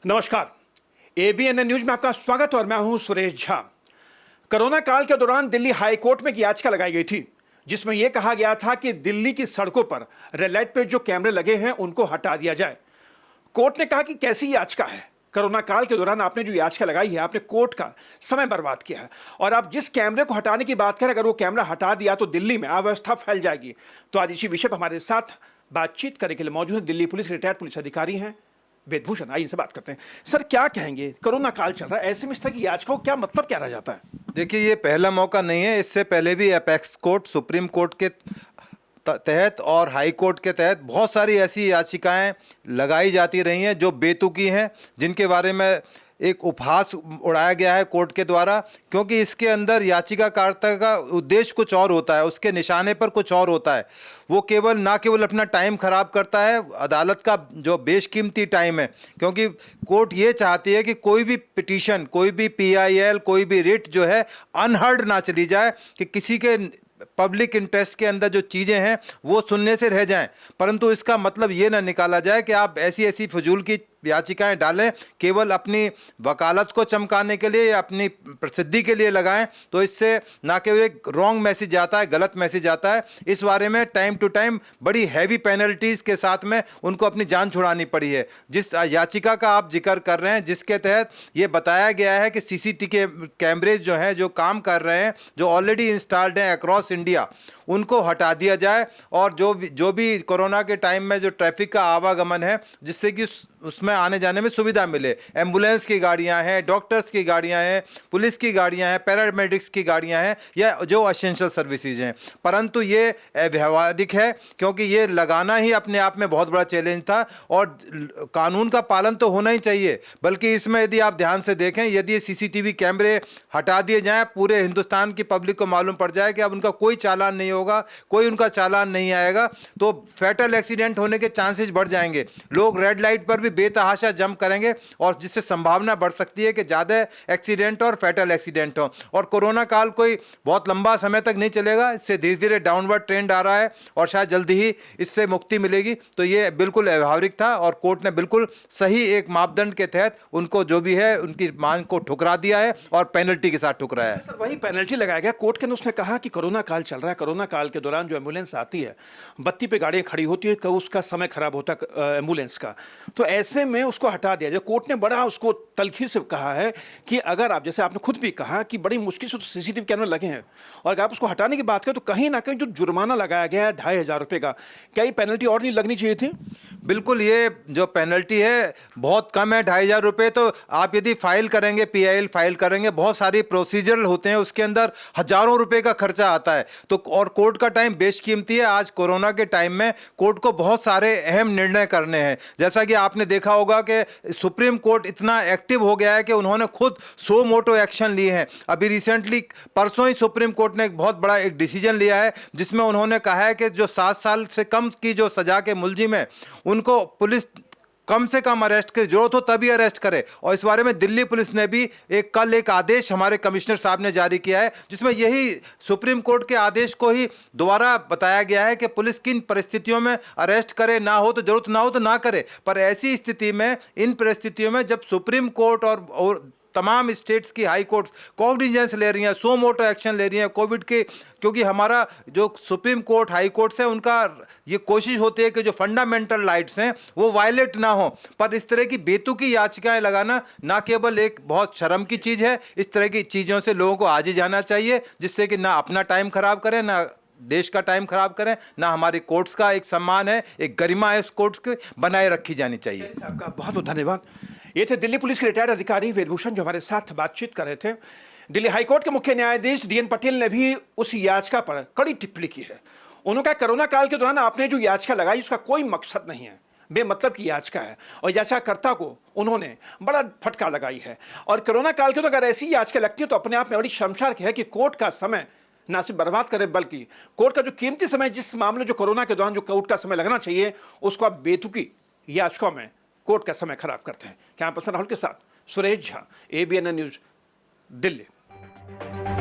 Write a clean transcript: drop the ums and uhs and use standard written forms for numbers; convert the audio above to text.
नमस्कार, ABN news में आपका स्वागत और मैं हूं सुरेश झा। कोरोना काल के दौरान दिल्ली हाई कोर्ट में एक याचिका लगाई गई थी जिसमें यह कहा गया था कि दिल्ली की सड़कों पर रेड लाइट पे जो कैमरे लगे हैं उनको हटा दिया जाए। कोर्ट ने कहा कि कैसी याचिका है, कोरोना काल के दौरान आपने जो याचिका लगाई है आपने कोर्ट का समय बर्बाद किया है और आप जिस कैमरे को हटाने की बात करें अगर वो कैमरा हटा दिया तो दिल्ली में अव्यवस्था फैल जाएगी। तो आज इसी विषय पर हमारे साथ बातचीत करने के लिए मौजूद है दिल्ली पुलिस के रिटायर्ड पुलिस अधिकारी हैं वेदभूषण। आइए इनसे बात करते हैं। सर, क्या कहेंगे, कोरोना काल चल रहा है, ऐसे में इस तरह की याचिका को क्या मतलब क्या रह जाता है? देखिए, ये पहला मौका नहीं है। इससे पहले भी अपेक्स कोर्ट, सुप्रीम कोर्ट के तहत और हाई कोर्ट के तहत बहुत सारी ऐसी याचिकाएं लगाई जाती रही हैं जो बेतुकी हैं, जिनके बारे में एक उपहास उड़ाया गया है कोर्ट के द्वारा, क्योंकि इसके अंदर याचिकाकर्ता का उद्देश्य कुछ और होता है, उसके निशाने पर कुछ और होता है। वो ना केवल अपना टाइम खराब करता है, अदालत का जो बेशकीमती टाइम है, क्योंकि कोर्ट ये चाहती है कि कोई भी पिटीशन, कोई भी पीआईएल, कोई भी रिट जो है अनहर्ड ना चली जाए, कि किसी के पब्लिक इंटरेस्ट के अंदर जो चीज़ें हैं वो सुनने से रह जाएं। परंतु इसका मतलब ये ना निकाला जाए कि आप ऐसी ऐसी फजूल की याचिकाएं डालें केवल अपनी वकालत को चमकाने के लिए या अपनी प्रसिद्धि के लिए लगाएं, तो इससे ना केवल एक रॉन्ग मैसेज आता है, गलत मैसेज आता है। इस बारे में टाइम टू टाइम बड़ी हैवी पेनल्टीज़ के साथ में उनको अपनी जान छुड़ानी पड़ी है। जिस याचिका का आप जिक्र कर रहे हैं, जिसके तहत ये बताया गया है कि सीसीटीवी कैमरेज जो हैं, जो काम कर रहे हैं, जो ऑलरेडी इंस्टॉल्ड हैं अक्रॉस इंडिया, उनको हटा दिया जाए और जो भी कोरोना के टाइम में जो ट्रैफिक का आवागमन है, जिससे कि उसमें आने जाने में सुविधा मिले, एम्बुलेंस की गाड़ियां हैं, डॉक्टर्स की गाड़ियां हैं, पुलिस की गाड़ियां हैं, पैरामेडिक्स की गाड़ियां हैं, या जो एसेंशियल सर्विसेज हैं। परंतु ये अव्यावहारिक है, क्योंकि ये लगाना ही अपने आप में बहुत बड़ा चैलेंज था और कानून का पालन तो होना ही चाहिए। बल्कि इसमें यदि आप ध्यान से देखें, यदि सीसीटीवी कैमरे हटा दिए जाएं, पूरे हिंदुस्तान की पब्लिक को मालूम पड़ जाए कि अब उनका कोई चालान नहीं होगा, कोई उनका चालान नहीं आएगा, तो फैटल एक्सीडेंट होने के चांसेस बढ़ जाएंगे। लोग रेड लाइट पर भी बेतहाशा जंप करेंगे और जिससे संभावना बढ़ सकती है कि ज़्यादा एक्सीडेंट और फैटल एक्सीडेंट हो। और कोरोना काल कोई बहुत लंबा समय तक नहीं चलेगा, इससे धीरे धीरे डाउनवर्ड ट्रेंड आ रहा है और शायद जल्दी ही इससे मुक्ति मिलेगी। तो ये बिल्कुल व्यावहारिक था और कोर्ट ने बिल्कुल सही एक मापदंड के तहत उनको जो भी है उनकी मांग को ठुकरा दिया है और पेनल्टी के साथ ठुकराया है। वही पेनल्टी लगाया गया कोर्ट के अंदर। उसने कहा कि कोरोना काल चल रहा है, कोरोना काल के दौरान जो एम्बुलेंस आती है, बत्ती पे गाड़ियां खड़ी होती है, उसका समय खराब होता है एम्बुलेंस का, तो ऐसे में उसको हटा दिया जाए। कोर्ट ने बड़ा उसको तलखी से कहा है कि अगर आप, जैसे आपने खुद भी कहा कि बड़ी मुश्किल से सीसीटीवी कैमरे लगे हैं और अगर आप उसको हटाने की बात करें तो कहीं ना कहीं जो जुर्माना लगाया गया है 2,500 रुपये का, क्या ये पेनल्टी और नहीं लगनी चाहिए थी? बिल्कुल, ये जो पेनल्टी है बहुत कम है, 2,500 रुपये। तो आप यदि फाइल करेंगे, पीआईएल फाइल करेंगे, बहुत सारी प्रोसीजर होते हैं, उसके अंदर हजारों रुपए का खर्चा आता है। तो और कोर्ट का टाइम बेशकीमती है। आज कोरोना के टाइम में कोर्ट को बहुत सारे अहम निर्णय करने हैं। जैसा कि आपने देखा होगा कि सुप्रीम कोर्ट इतना एक्टिव हो गया है कि उन्होंने खुद सो मोटो एक्शन लिए हैं। अभी रिसेंटली परसों ही सुप्रीम कोर्ट ने एक बहुत बड़ा एक डिसीजन लिया है, जिसमें उन्होंने कहा है कि जो 7 साल से कम की जो सजा के मुलजिम है उनको पुलिस कम से कम अरेस्ट करे, जरूरत हो तभी अरेस्ट करे। और इस बारे में दिल्ली पुलिस ने भी कल एक आदेश हमारे कमिश्नर साहब ने जारी किया है, जिसमें यही सुप्रीम कोर्ट के आदेश को ही दोबारा बताया गया है कि पुलिस किन परिस्थितियों में अरेस्ट करे, ना हो तो जरूरत ना हो तो ना करे। पर ऐसी स्थिति में, इन परिस्थितियों में जब सुप्रीम कोर्ट और तमाम स्टेट्स की हाई कोर्ट कॉग्निजेंस ले रही हैं, सो मोटो एक्शन ले रही हैं कोविड के, क्योंकि हमारा जो सुप्रीम कोर्ट, हाई कोर्ट है, उनका ये कोशिश होती है कि जो फंडामेंटल राइट्स हैं वो वायलेट ना हो। पर इस तरह की बेतुकी याचिकाएं लगाना ना केवल एक बहुत शर्म की चीज़ है, इस तरह की चीज़ों से लोगों को आज ही जाना चाहिए, जिससे कि ना अपना टाइम खराब करें, ना देश का टाइम खराब करें, ना हमारी कोर्ट्स का एक सम्मान है, एक गरिमा है उस कोर्ट्स की, बनाए रखी जानी चाहिए। आपका बहुत बहुत धन्यवाद। ये थे दिल्ली पुलिस के रिटायर्ड अधिकारी वेदभूषण जो हमारे साथ बातचीत कर रहे थे। दिल्ली हाईकोर्ट के मुख्य न्यायाधीश डीएन पटेल ने भी उस याचिका पर कड़ी टिप्पणी की है। उन्होंने कहा कोरोना काल के दौरान आपने जो याचिका लगाई उसका कोई मकसद नहीं है, बेमतलब की याचिका है और याचिकाकर्ता को उन्होंने बड़ा फटकार लगाई है। और कोरोना काल के दौरान अगर ऐसी याचिका लगती है तो अपने आप में बड़ी शर्मसार है कि कोर्ट का समय ना सिर्फ बर्बाद करे बल्कि कोर्ट का जो कीमती समय, जिस मामले जो कोरोना के दौरान जो कोर्ट का समय लगना चाहिए, उसको आप बेतुकी याचिकाओं में कोर्ट का समय खराब करते हैं। कैमरा पर्सन राहुल के साथ सुरेश झा, एबीएन न्यूज, दिल्ली।